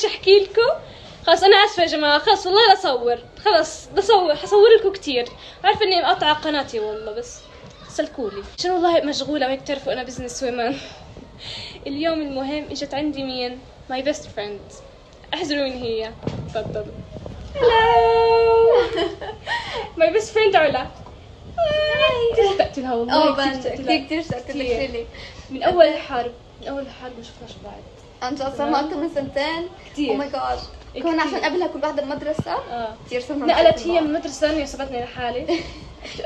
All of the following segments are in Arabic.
ايش احكي لكم. خلاص انا اسفه يا جماعه، خلاص والله اصور، خلاص بصور، حصور لكم كثير. عارفه اني مقطعه قناتي والله، بس سلكولي عشان والله مشغوله، وهيك تعرفوا انا بزنس ويمان. اليوم المهم اجت عندي مين؟ ماي بيست فريند. احذروا مين هي. تفضلوا. هلو. ماي بيست فريند علا. اشتقت لها والله، كثير اشتقت لك. من اول الحرب ما شفناش بعض. عن جد صار اكثر من سنتين كثير. او ماي جاد. كنا عشان قبلها كل واحده بمدرسه. كثير صرنا نقلت هي من مدرسه ثانيه وسبتني لحالي.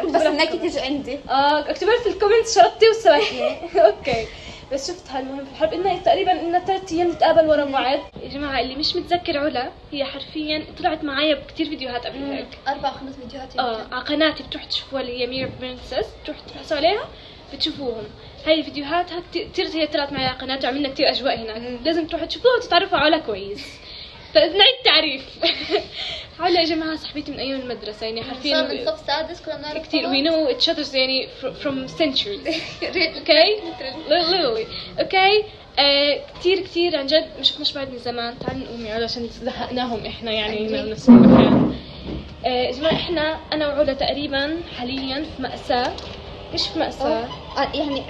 بس هناك تيجي عندي. اكتبوا في الكومنت شرطتي وسبتني. اوكي. بس شفتها المهم في الحرب انه تقريبا 3 ايام نتقابل ورا بعض. يا جماعه اللي مش متذكر علا، هي حرفيا طلعت معايا بكثير فيديوهات قبل هيك. 4 أو 5 فيديوهات على قناتي بتروح تشوفوها، اللي هي مير برنسس، بتروح تبحثوا عليها بتشوفوهم. هاي الفيديوهات كثير هي طلعت معي على قناتي وعملنا كثير اجواء هناك. لازم تروحوا تشوفوها وتتعرفوا على علا كويس. نعيد تعريف. علا يا جماعه صاحبتي من ايام المدرسه، يعني حرفيا صار من صف سادس كنا نعرف كثير. we know each other يعني from centuries. اوكي literally. اوكي كثير عن جد ما شفناش بعض من زمان. تعالوا نقوم يا علا عشان زهقناهم احنا يعني من نفس المكان. يا جماعه احنا انا وعلا تقريبا حاليا في مأساة. ايش في مأساة؟ يعني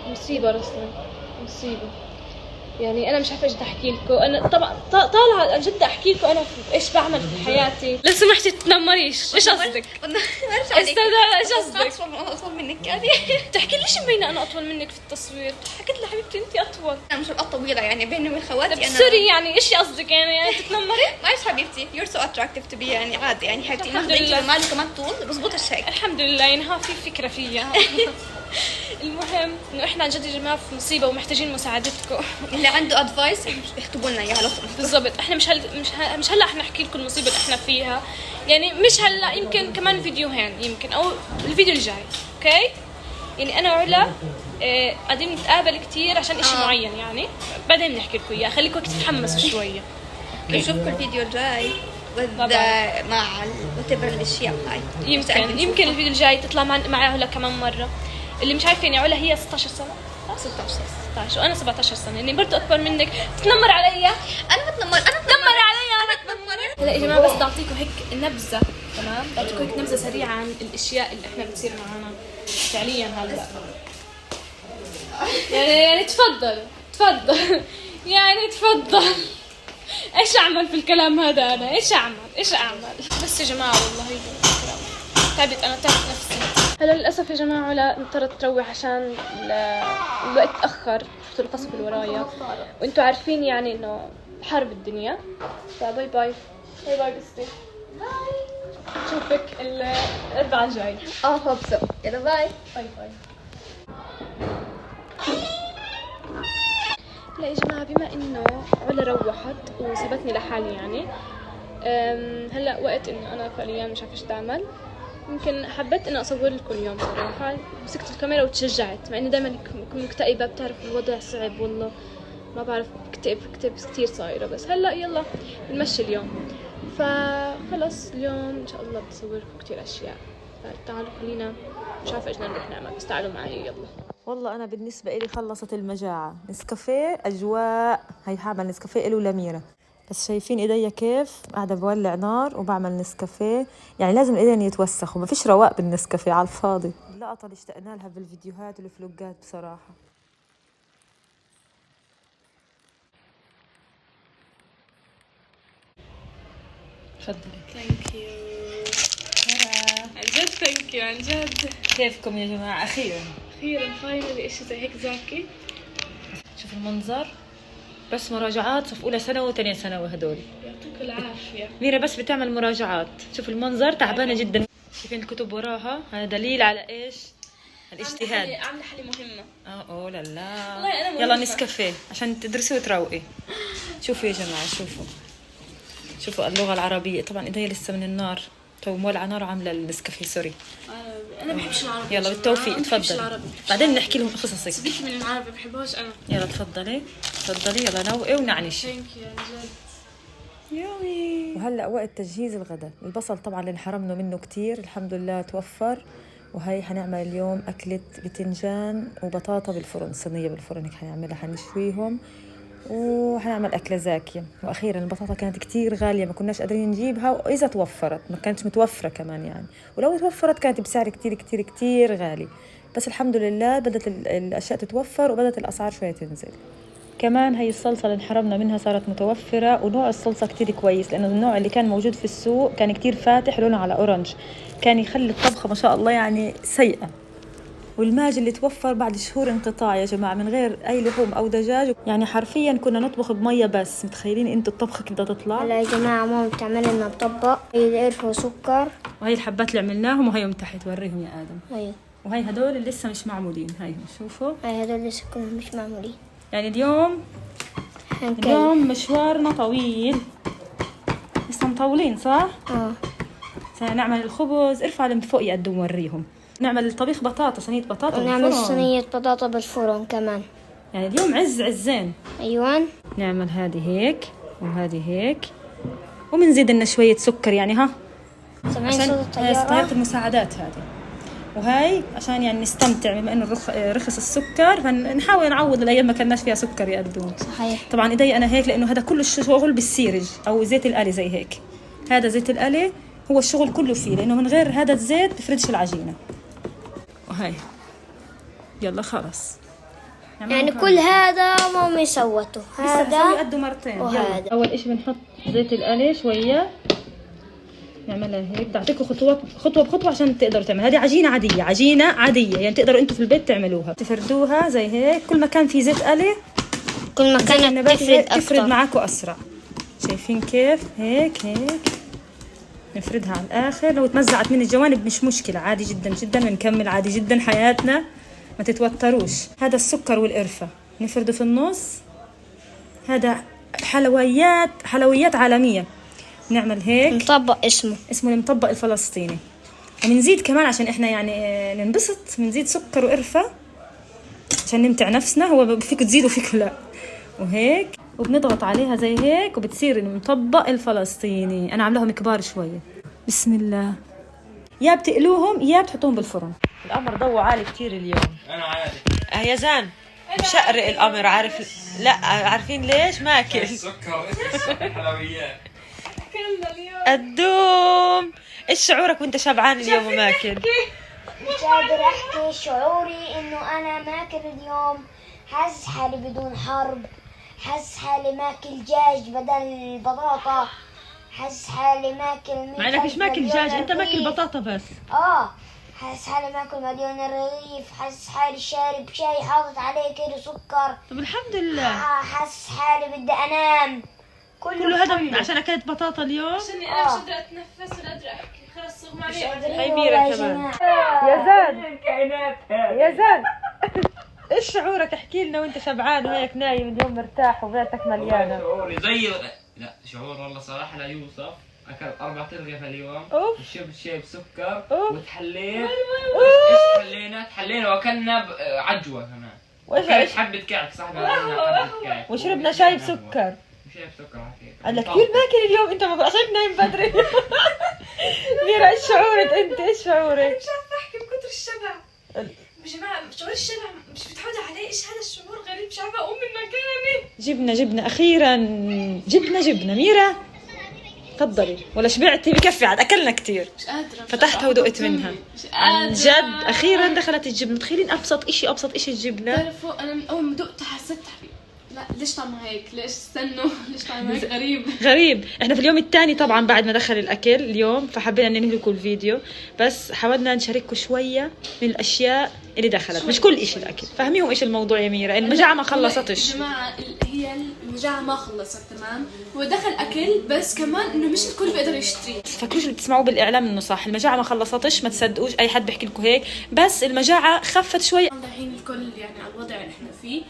مصيبه رسمي، مصيبه. يعني انا مش عارفه ايش بدي احكي لكم. انا طبعا طالعه عن جد احكي لكم انا ايش بعمل في حياتي. لو سمحتي تتنمريش. ايش قصدك؟ استاذ ايش قصدك؟ اطول منك يعني. تحكي ليش مبينه انا اطول منك في التصوير؟ حكيت لحبيبتي انت اطول. انا مش القطه طويله يعني بيني وبين خواتي انا. سوري يعني ايش قصدك يعني تتنمري؟ معلش حبيبتي you're so attractive to be يعني عادي يعني حبيبتي ما بدك مالك كمان طول بزبط الشيء. الحمد لله يعني ها في فكره فيها. المهم انه احنا عن جد يا جماعه في مصيبه ومحتاجين مساعدتكم. اللي عنده ادفايس اكتبوا لنا اياها لو سمحتوا. بالضبط. احنا مش هلا حنحكي لكم المصيبه اللي احنا فيها، يعني مش هلا، يمكن كمان فيديوهين يمكن او الفيديو الجاي. اوكي يعني انا وعلا قاعدين نتقابل كثير عشان اشي معين، يعني بعدين بنحكي لكم اياه. خليكم تتحمسوا شويه. نشوفكم الفيديو الجاي مع whatever الاشياء هاي. يمكن الفيديو الجاي تطلع مع علا كمان مره. اللي مش عارفين علا هي 16 سنه 16 وانا 17 سنه، يعني برضه اكبر منك. تتنمر علي؟ انا بتنمر هلا يا جماعه بس بدي اعطيكم هيك نبذه. تمام بدي اعطيكم هيك نبذه سريعه عن الاشياء اللي احنا بتصير معنا فعليا هلا. يعني تفضل يعني تفضل. ايش اعمل في الكلام هذا؟ انا ايش اعمل بس يا جماعه والله تعبت نفسي. هلا للاسف يا جماعه علا اضطرت تروح عشان الوقت تاخر. شفتوا القصف اللي ورايا وانتم عارفين يعني انه حرب الدنيا. فباي باي بستي. نشوفك الاربعاء الجاي. هوب سو. يلا باي. لا يا جماعه بما انه علا روحت وسابتني لحالي، يعني هلا وقت انه انا فعليا مش عارفه ايش اعمل. يمكن حبيت اني اصور لكم اليوم صراحه. مسكت الكاميرا وتشجعت، مع اني دائما بكون مكتئبه. بتعرف الوضع صعب والله، ما بعرف بكتئب كثير صايره. بس هلا يلا بنمشي اليوم. فخلص اليوم ان شاء الله بصور لكم كثير اشياء. فتعالوا خلينا، مش عارفه ايش بدنا نروح نعمل، بس تعالوا معي يلا. والله أنا بالنسبة إلي خلصت المجاعة. نسكافيه أجواء. هي حاعمل نسكافيه إله لميرة. بس شايفين إيديا كيف قاعدة بولع نار وبعمل نسكافيه. يعني لازم الإيدين يتوسخوا، ما فيش رواق بالنسكافيه على الفاضي. اللقطة اللي اشتقنا لها بالفيديوهات والفلوجات بصراحة. تفضلي. ثانك يو عن جد. ثانك يو عن جد. كيفكم يا جماعة؟ أخيرا فاينلي إشي زي هيك زاكي. شوف المنظر. بس مراجعات صف أولى ثانوي وثانية ثانوي هدول. يعطيك العافية. ميرا بس بتعمل مراجعات. شوف المنظر تعبانة جدا. شايفين الكتب وراها؟ هذا دليل على إيش؟ الاجتهاد. عاملة حالي مهمة. أوه لا لا. والله أنا مهمة. يلا نسكافيه عشان تدرسي وتروقي. شوفوا يا جماعة، شوفوا اللغة العربية. طبعا إيديا لسه من النار، تو مولعة نار وعاملة النسكافيه. سوري أنا بحبش العربي. يلا بالتوفيق. تفضلي بعدين نحكي لهم قصصك. صديقي من العربي بحبوش أنا. يلا تفضلي يلا نوقي ونعنشي. ثانك يو عن جد. يومي. وهلا وقت تجهيز الغداء. البصل طبعا اللي انحرمنا منه كتير الحمد لله توفر. وهي حنعمل اليوم أكلة بتنجان وبطاطا بالفرن، صينية بالفرن هيك حنعملها. حنشويهم وحنعمل أكلة زاكية. وأخيرا البطاطا كانت كتير غالية، ما كناش قادرين نجيبها، وإذا توفرت ما كانتش متوفرة كمان يعني، ولو توفرت كانت بسعر كتير كتير كتير غالي. بس الحمد لله بدأت الأشياء تتوفر وبدأت الأسعار شوية تنزل. كمان هي الصلصة اللي انحرمنا منها صارت متوفرة، ونوع الصلصة كتير كويس، لأنه النوع اللي كان موجود في السوق كان كتير فاتح لونه على أورنج، كان يخلي الطبخة ما شاء الله يعني سيئة. والماجي اللي توفر بعد شهور انقطاع يا جماعة، من غير أي لحوم أو دجاج، يعني حرفيا كنا نطبخ بمية بس. متخيلين انتوا الطبخة كده تطلع؟ هلا يا جماعة ماما بتعمل لنا مطبق، هي قرفة وسكر. وهي الحبات اللي عملناهم، وهي من تحت وريهم يا آدم. ايوه. وهي هدول اللي لسه مش معمولين، هاي شوفوا. هدول لسه كلهم مش معمولين. يعني اليوم مشوارنا طويل، لسه مطولين صح؟ سنعمل الخبز. ارفع من فوق يا قدوم وريهم. نعمل طبيخ بطاطا، صينية بطاطا ونعمل بالفرن. صينية بطاطا بالفرن كمان. يعني اليوم عزين. ايوان. نعمل هذه هيك وهذه هيك، ومنزيد لنا شوية سكر يعني ها، سمعين عشان صوت طيارة الطيارة. المساعدات هذه. وهاي عشان يعني نستمتع، بما انه رخص السكر، فنحاول نعوض الايام ما كناش فيها سكر يا قدوم. صحيح. طبعا ايدي انا هيك لانه هذا كله الشغل بالسيرج او زيت القلي زي هيك. هذا زيت القلي هو الشغل كله فيه، لانه من غير هذا الزيت بفردش العجينه. وهي يلا خلاص يعني كل هذا مامي سوته. هذا قده مرتين. وهذا. اول اشي بنحط زيت القلي شويه، نعملها هيك. بدي اعطيكم خطوه بخطوه عشان تقدروا تعملوا. هذه عجينه عاديه يعني تقدروا انتم في البيت تعملوها. تفردوها زي هيك، كل ما كان في زيت قلي كل ما كانت تفرد معاكم اسرع. شايفين كيف؟ هيك نفردها على الاخر. لو تمزعت من الجوانب مش مشكله، عادي جدا جدا، بنكمل عادي جدا حياتنا، ما تتوتروش. هذا السكر والقرفه نفرده في النص. هذا حلويات عالميه. نعمل هيك مطبق اسمه المطبق الفلسطيني. ومنزيد كمان عشان احنا يعني ننبسط، منزيد سكر وقرفه عشان نمتع نفسنا. هو فيك تزيد وفيك لا. وهيك وبنضغط عليها زي هيك، وبتصير المطبق الفلسطيني. انا عاملاهم كبار شويه. بسم الله. يا بتقلوهم يا بتحطوهم بالفرن. القمر ضوء عالي كتير اليوم. انا عادي. يا زان مشقرق القمر، عارف؟ لا عارفين ليش؟ ماكل السكر الحلويات قدوم. ايش شعورك وانت شبعان اليوم وماكل؟ مش قادر احكي شعوري انه انا ماكل اليوم. حاسس حالي بدون حرب، حاسس حالي ماكل دجاج بدل البطاطا، حاسس حالي ماكل مع انك مش ماكل دجاج، انت ماكل بطاطا بس. حاسس حالي ماكل مليون رغيف، حاسس حالي شارب شاي حاطط عليه كيلو سكر. طب الحمد لله. حاسس حالي بدي انام. كله هذا عشان اكلت بطاطا اليوم. عشان انا مش قادره اتنفس ولا قادره احكي، خلص صغمى علي. هاي ميرا كمان. يا زاد ايش شعورك؟ احكي لنا وانت شبعان وهيك نايم اليوم مرتاح وبيتك مليانه. شعوري زي لا شعور والله صراحه لا يوصف. اكل 4 رغيف اليوم، شربت شاي بسكر وتحليت. ايش تحلينا واكلنا عجوه كمان. وكلت حبه كعك صاحبي، حبه كعك وشربنا شاي بسكر. شاي بسكر عافية. انا كثير ماكل اليوم. انت ما عشان نايم بدري. ميرا ايش شعورك انت؟ ايش شعورك؟ مش عارفه احكي بكثر الشبع. يا جماعه شعور الشبع مش متعوده عليه. ايش هذا الشعور غريب، مش عارفه اقوم من مكاني. جبنه اخيرا. جبنه ميرا تفضلي. ولا شبعتي؟ بكفي عاد اكلنا كثير. مش قادره. فتحتها ودقت منها. مش عن قادرة. جد اخيرا دخلت الجبنه. تخيلين ابسط اشي الجبنه. تعرفوا انا من اول ما دقتها حسيت لا ليش طعمها هيك؟ ليش استنوا؟ ليش طعمها هيك غريب؟ احنا في اليوم الثاني طبعا بعد ما دخل الاكل اليوم، فحبينا ننهي لكم الفيديو، بس حاولنا نشارككم شويه من الاشياء اللي دخلت، مش كل شيء الاكل. فهميهم ايش الموضوع يا ميرا؟ المجاعه ما خلصتش يا جماعه. هي المجاعه ما خلصت تمام. هو دخل اكل بس كمان انه مش الكل بيقدر يشتري. فكروش اللي بتسمعوه بالاعلام انه صح. المجاعه ما خلصتش، ما تصدقوش اي حد بيحكي لكم هيك، بس المجاعه خفت شوي. الحين الكل يعني على الوضع اللي احنا فيه.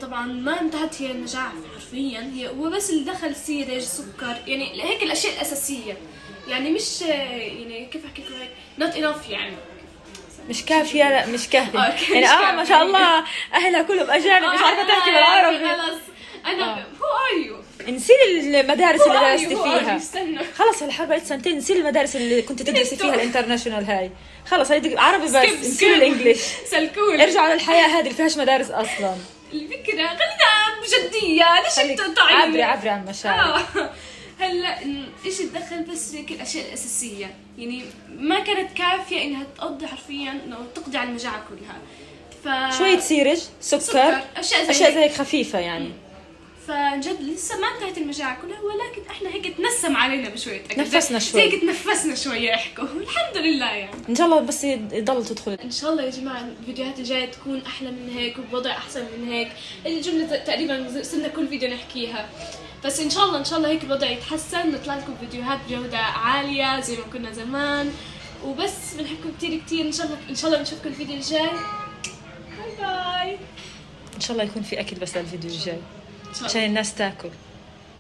طبعا ما انتهت هي المجاعة حرفيا، هو بس اللي دخل سيرج سكر، يعني هيك الاشياء الاساسية، يعني مش يعني كيف احكي لكم هيك not enough يعني مش كافية. لا مش كافية يعني ما شاء الله اهلها كلهم اجانب مش عارفة تحكي بالعربي. خلص انا who are you؟ نسي المدارس اللي درستي فيها. استنى خلص الحرب بقت 2 سنين. نسي المدارس اللي كنت تدرسي فيها الانترناشونال هاي. خلص هاي عربي بس. نسي الانجليش. سلكون. ارجعوا للحياة هذه اللي فيهاش مدارس اصلا. الفكرة خلينا بجدية يا ليش انت عبري عن مشاعرك. هلا ايش تدخل بس هيك الاشياء الاساسيه، يعني ما كانت كافيه انها تقضي حرفيا انه تقضي على المجاعه كلها. شويه سيرج، سكر، اشياء زي هيك خفيفه يعني. فجد لسه ما انتهت المجاعة كلها، ولكن احنا هيك تنسم علينا بشوية أكل، نفسنا شوي، هيك تنفسنا شوية احكوا. الحمد لله يعني ان شاء الله بس يضل تدخل. ان شاء الله يا جماعة الفيديوهات الجاية تكون احلى من هيك وبوضع احسن من هيك. الجملة تقريبا صرنا كل فيديو نحكيها، بس ان شاء الله هيك الوضع يتحسن، نطلع لكم فيديوهات بجودة عالية زي ما كنا زمان. وبس بنحبكم كتير ان شاء الله نشوفكم الفيديو الجاي. باي باي. ان شاء الله يكون في اكل بس للفيديو الجاي عشان الناس تاكل.